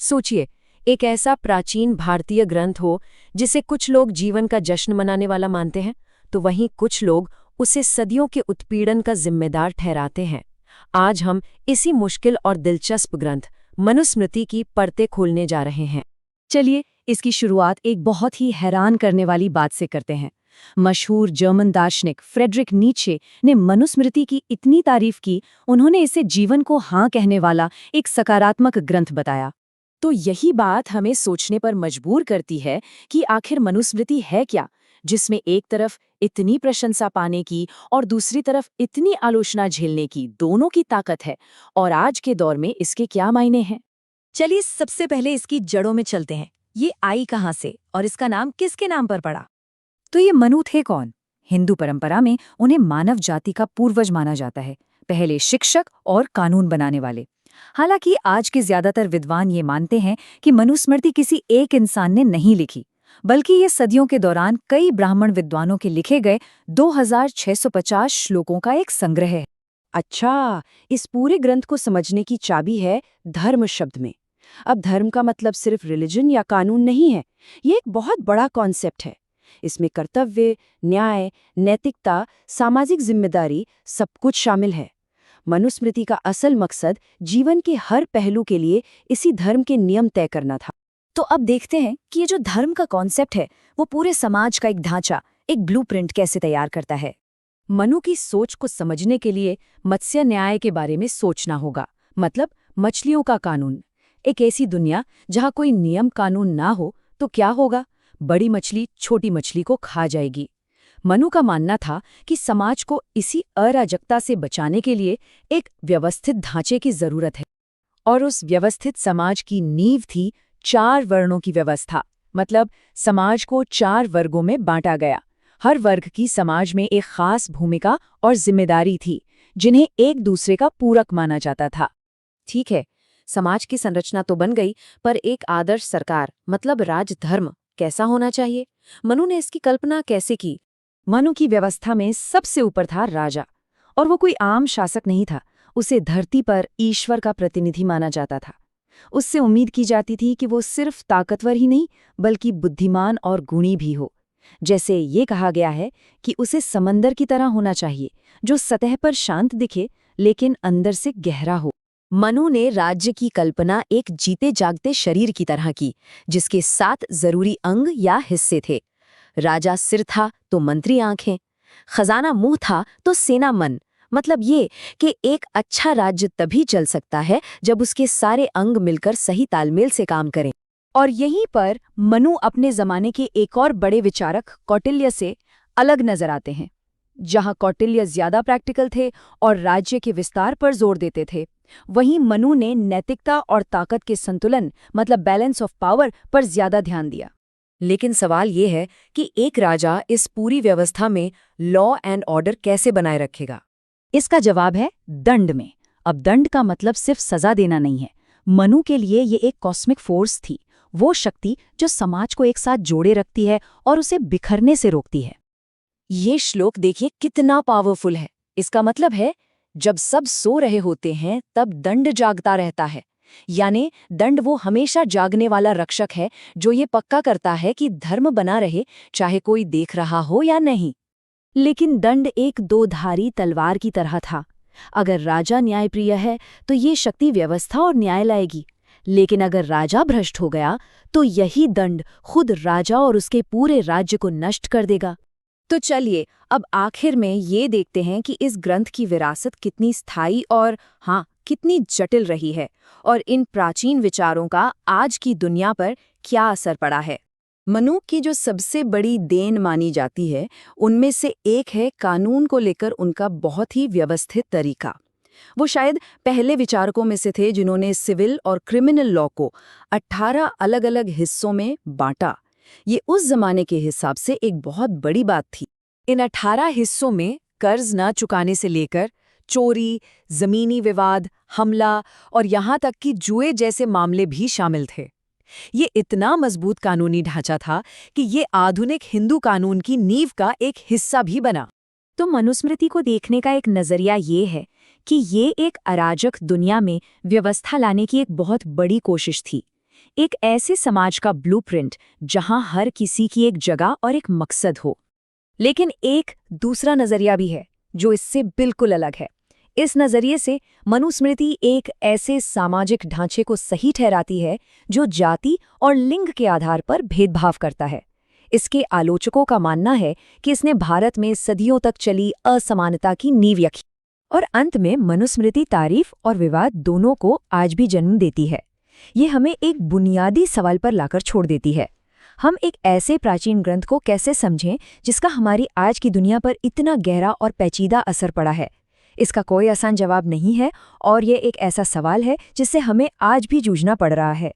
सोचिए, एक ऐसा प्राचीन भारतीय ग्रंथ हो जिसे कुछ लोग जीवन का जश्न मनाने वाला मानते हैं, तो वहीं कुछ लोग उसे सदियों के उत्पीड़न का जिम्मेदार ठहराते हैं। आज हम इसी मुश्किल और दिलचस्प ग्रंथ मनुस्मृति की परतें खोलने जा रहे हैं। चलिए इसकी शुरुआत एक बहुत ही हैरान करने वाली बात से करते हैं। मशहूर जर्मन दार्शनिक फ्रेडरिक नीचे ने मनुस्मृति की इतनी तारीफ की, उन्होंने इसे जीवन को हाँ कहने वाला एक सकारात्मक ग्रंथ बताया। तो यही बात हमें सोचने पर मजबूर करती है कि आखिर मनुस्मृति है क्या, जिसमें एक तरफ इतनी प्रशंसा पाने की और दूसरी तरफ इतनी आलोचना झेलने की दोनों की ताकत है, और आज के दौर में इसके क्या मायने हैं। चलिए सबसे पहले इसकी जड़ों में चलते हैं। ये आई कहाँ से और इसका नाम किसके नाम पर पड़ा? तो ये मनु थे कौन? हिंदू परंपरा में उन्हें मानव जाति का पूर्वज माना जाता है, पहले शिक्षक और कानून बनाने वाले। हालांकि आज के ज्यादातर विद्वान ये मानते हैं कि मनुस्मृति किसी एक इंसान ने नहीं लिखी, बल्कि ये सदियों के दौरान कई ब्राह्मण विद्वानों के लिखे गए 2650 श्लोकों का एक संग्रह है। अच्छा, इस पूरे ग्रंथ को समझने की चाबी है धर्म शब्द में। अब धर्म का मतलब सिर्फ रिलीजन या कानून नहीं है, ये एक बहुत बड़ा कॉन्सेप्ट है। इसमें कर्तव्य, न्याय, नैतिकता, सामाजिक जिम्मेदारी सब कुछ शामिल है। मनुस्मृति का असल मकसद जीवन के हर पहलू के लिए इसी धर्म के नियम तय करना था। तो अब देखते हैं कि ये जो धर्म का कॉन्सेप्ट है वो पूरे समाज का एक ढांचा, एक ब्लूप्रिंट कैसे तैयार करता है। मनु की सोच को समझने के लिए मत्स्य न्याय के बारे में सोचना होगा, मतलब मछलियों का कानून। एक ऐसी दुनिया जहाँ कोई नियम कानून ना हो तो क्या होगा? बड़ी मछली छोटी मछली को खा जाएगी। मनु का मानना था कि समाज को इसी अराजकता से बचाने के लिए एक व्यवस्थित ढांचे की जरूरत है, और उस व्यवस्थित समाज की नींव थी 4 वर्णों की व्यवस्था। मतलब समाज को 4 वर्गों में बांटा गया। हर वर्ग की समाज में एक खास भूमिका और जिम्मेदारी थी, जिन्हें एक दूसरे का पूरक माना जाता था। ठीक है, समाज की संरचना तो बन गई, पर एक आदर्श सरकार मतलब राजधर्म कैसा होना चाहिए? मनु ने इसकी कल्पना कैसे की? मनु की व्यवस्था में सबसे ऊपर था राजा, और वो कोई आम शासक नहीं था। उसे धरती पर ईश्वर का प्रतिनिधि माना जाता था। उससे उम्मीद की जाती थी कि वो सिर्फ ताकतवर ही नहीं, बल्कि बुद्धिमान और गुणी भी हो। जैसे ये कहा गया है कि उसे समंदर की तरह होना चाहिए, जो सतह पर शांत दिखे लेकिन अंदर से गहरा हो। मनु ने राज्य की कल्पना एक जीते जागते शरीर की तरह की, जिसके 7 जरूरी अंग या हिस्से थे। राजा सिर था तो मंत्री आंखें, खजाना मुंह था तो सेना मन। मतलब ये कि एक अच्छा राज्य तभी चल सकता है जब उसके सारे अंग मिलकर सही तालमेल से काम करें। और यहीं पर मनु अपने जमाने के एक और बड़े विचारक कौटिल्य से अलग नजर आते हैं। जहां कौटिल्य ज्यादा प्रैक्टिकल थे और राज्य के विस्तार पर जोर देते थे, वहीं मनु ने नैतिकता और ताकत के संतुलन मतलब बैलेंस ऑफ पावर पर ज्यादा ध्यान दिया। लेकिन सवाल ये है कि एक राजा इस पूरी व्यवस्था में लॉ एंड ऑर्डर कैसे बनाए रखेगा? इसका जवाब है दंड में। अब दंड का मतलब सिर्फ सजा देना नहीं है। मनु के लिए ये एक कॉस्मिक फोर्स थी, वो शक्ति जो समाज को एक साथ जोड़े रखती है और उसे बिखरने से रोकती है। ये श्लोक देखिए कितना पावरफुल है। इसका मतलब है जब सब सो रहे होते हैं तब दंड जागता रहता है। यानी दंड वो हमेशा जागने वाला रक्षक है जो ये पक्का करता है कि धर्म बना रहे, चाहे कोई देख रहा हो या नहीं। लेकिन दंड एक 2-धारी तलवार की तरह था। अगर राजा न्यायप्रिय है तो ये शक्ति व्यवस्था और न्याय लाएगी, लेकिन अगर राजा भ्रष्ट हो गया तो यही दंड खुद राजा और उसके पूरे राज्य को नष्ट कर देगा। तो चलिए अब आखिर में ये देखते हैं कि इस ग्रंथ की विरासत कितनी स्थायी और कितनी जटिल रही है, और इन प्राचीन विचारों का आज की दुनिया पर क्या असर पड़ा है। मनु की जो सबसे बड़ी देन मानी जाती है, उनमें से एक है कानून को लेकर उनका बहुत ही व्यवस्थित तरीका। वो शायद पहले विचारकों में से थे जिन्होंने सिविल और क्रिमिनल लॉ को 18 अलग-अलग हिस्सों में बांटा। ये उस जमाने के हिसाब से एक बहुत बड़ी बात थी। इन 18 हिस्सों में कर्ज न चुकाने से लेकर चोरी, जमीनी विवाद, हमला और यहाँ तक कि जुए जैसे मामले भी शामिल थे। ये इतना मजबूत कानूनी ढांचा था कि ये आधुनिक हिंदू कानून की नींव का एक हिस्सा भी बना। तो मनुस्मृति को देखने का एक नजरिया ये है कि ये एक अराजक दुनिया में व्यवस्था लाने की एक बहुत बड़ी कोशिश थी। एक ऐसे समाज का ब्लूप्रिंट जहां हर किसी की एक जगह और एक मकसद हो। लेकिन एक दूसरा नजरिया भी है जो इससे बिल्कुल अलग है। इस नजरिए से मनुस्मृति एक ऐसे सामाजिक ढांचे को सही ठहराती है जो जाति और लिंग के आधार पर भेदभाव करता है। इसके आलोचकों का मानना है कि इसने भारत में सदियों तक चली असमानता की नींव रखी। और अंत में मनुस्मृति तारीफ और विवाद दोनों को आज भी जन्म देती है। ये हमें एक बुनियादी सवाल पर लाकर छोड़ देती है। हम एक ऐसे प्राचीन ग्रंथ को कैसे समझें जिसका हमारी आज की दुनिया पर इतना गहरा और पेचीदा असर पड़ा है? इसका कोई आसान जवाब नहीं है और ये एक ऐसा सवाल है जिससे हमें आज भी जूझना पड़ रहा है।